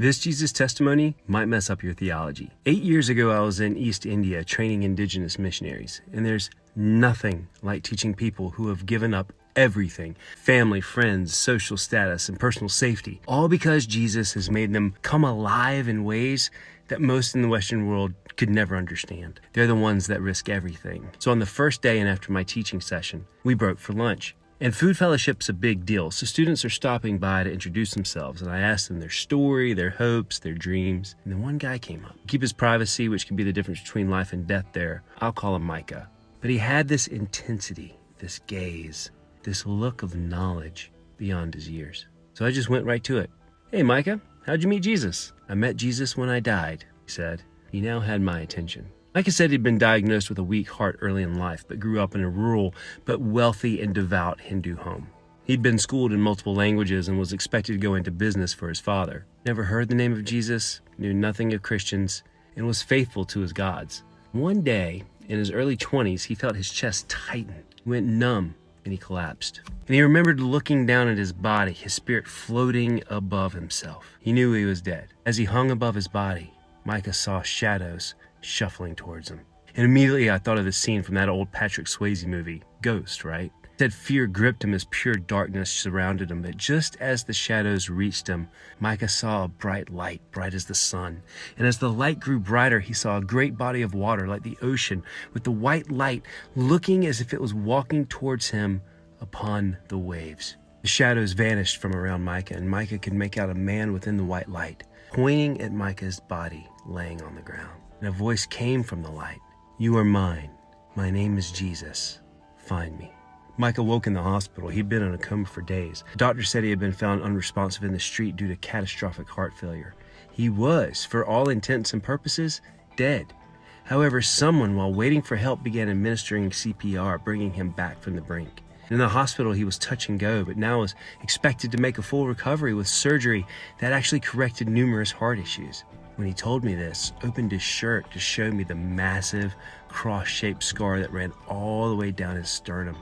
This Jesus testimony might mess up your theology. 8 years ago, I was in East India training indigenous missionaries, and there's nothing like teaching people who have given up everything: family, friends, social status, and personal safety, all because Jesus has made them come alive in ways that most in the Western world could never understand. They're the ones that risk everything. So on the first day and after my teaching session, we broke for lunch. And food fellowship's a big deal, so students are stopping by to introduce themselves, and I asked them their story, their hopes, their dreams, and then one guy came up. Keep his privacy, which can be the difference between life and death there. I'll call him Micah. But he had this intensity, this gaze, this look of knowledge beyond his years. So I just went right to it. "Hey, Micah, how'd you meet Jesus?" "I met Jesus when I died," he said. He now had my attention. Micah said he'd been diagnosed with a weak heart early in life, but grew up in a rural but wealthy and devout Hindu home. He'd been schooled in multiple languages and was expected to go into business for his father. Never heard the name of Jesus, knew nothing of Christians, and was faithful to his gods. One day, in his early 20s, he felt his chest tighten, went numb, and he collapsed. And he remembered looking down at his body, his spirit floating above himself. He knew he was dead. As he hung above his body, Micah saw shadows shuffling towards him. And immediately I thought of the scene from that old Patrick Swayze movie, Ghost, right? Said fear gripped him as pure darkness surrounded him, but just as the shadows reached him, Micah saw a bright light, bright as the sun. And as the light grew brighter, he saw a great body of water like the ocean, with the white light looking as if it was walking towards him upon the waves. The shadows vanished from around Micah, and Micah could make out a man within the white light, pointing at Micah's body laying on the ground. And a voice came from the light. "You are mine. My name is Jesus. Find me." Micah woke in the hospital. He'd been in a coma for days. The doctor said he had been found unresponsive in the street due to catastrophic heart failure. He was, for all intents and purposes, dead. However, someone, while waiting for help, began administering CPR, bringing him back from the brink. In the hospital, he was touch and go, but now was expected to make a full recovery with surgery that actually corrected numerous heart issues. When he told me this, opened his shirt to show me the massive cross-shaped scar that ran all the way down his sternum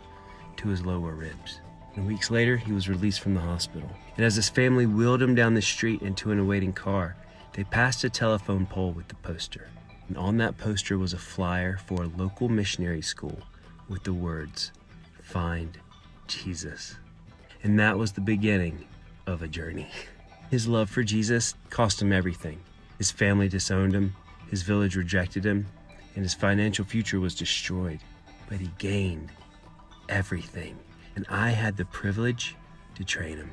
to his lower ribs. And weeks later, he was released from the hospital. And as his family wheeled him down the street into an awaiting car, they passed a telephone pole with the poster. And on that poster was a flyer for a local missionary school with the words, "Find Jesus." And that was the beginning of a journey. His love for Jesus cost him everything. His family disowned him, his village rejected him, and his financial future was destroyed. But he gained everything, and I had the privilege to train him.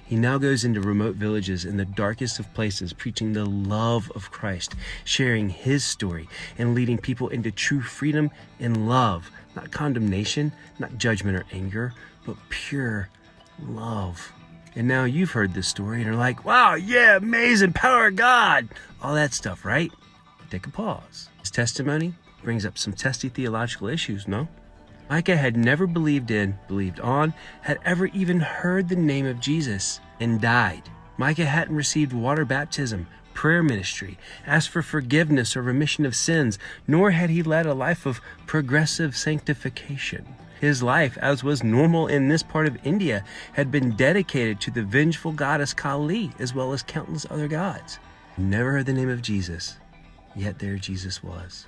He now goes into remote villages in the darkest of places, preaching the love of Christ, sharing his story, and leading people into true freedom and love, not condemnation, not judgment or anger, but pure love. And now you've heard this story and are like, "Wow, yeah, amazing, power of God," all that stuff, right? Take a pause. His testimony brings up some testy theological issues, no? Micah had never believed in, believed on, had ever even heard the name of Jesus, and died. Micah hadn't received water baptism, prayer ministry, asked for forgiveness or remission of sins, nor had he led a life of progressive sanctification. His life, as was normal in this part of India, had been dedicated to the vengeful goddess Kali, as well as countless other gods. Never heard the name of Jesus, yet there Jesus was.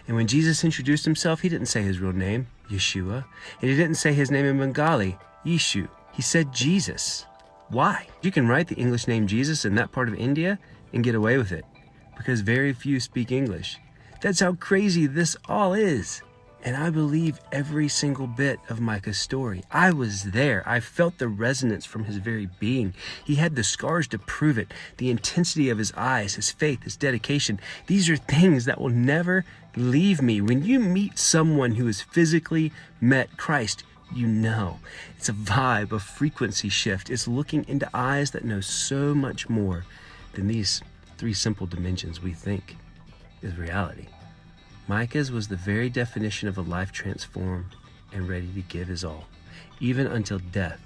And when Jesus introduced himself, he didn't say his real name, Yeshua, and he didn't say his name in Bengali, Yeshu. He said Jesus. Why? You can write the English name Jesus in that part of India and get away with it, because very few speak English. That's how crazy this all is. And I believe every single bit of Micah's story. I was there. I felt the resonance from his very being. He had the scars to prove it, the intensity of his eyes, his faith, his dedication. These are things that will never leave me. When you meet someone who has physically met Christ, you know. It's a vibe, a frequency shift. It's looking into eyes that know so much more than these three simple dimensions we think is reality. Micah's was the very definition of a life transformed and ready to give his all, even until death,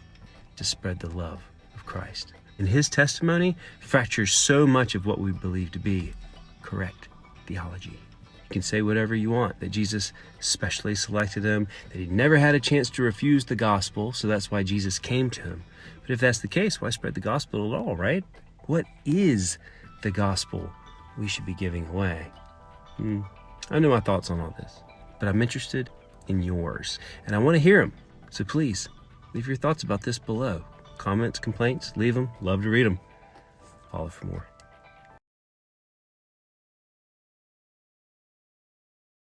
to spread the love of Christ. And his testimony fractures so much of what we believe to be correct theology. You can say whatever you want, that Jesus specially selected him, that he never had a chance to refuse the gospel, so that's why Jesus came to him. But if that's the case, why spread the gospel at all, right? What is the gospel we should be giving away? I know my thoughts on all this, but I'm interested in yours, and I want to hear them. So please, leave your thoughts about this below. Comments, complaints, leave them. Love to read them. Follow for more.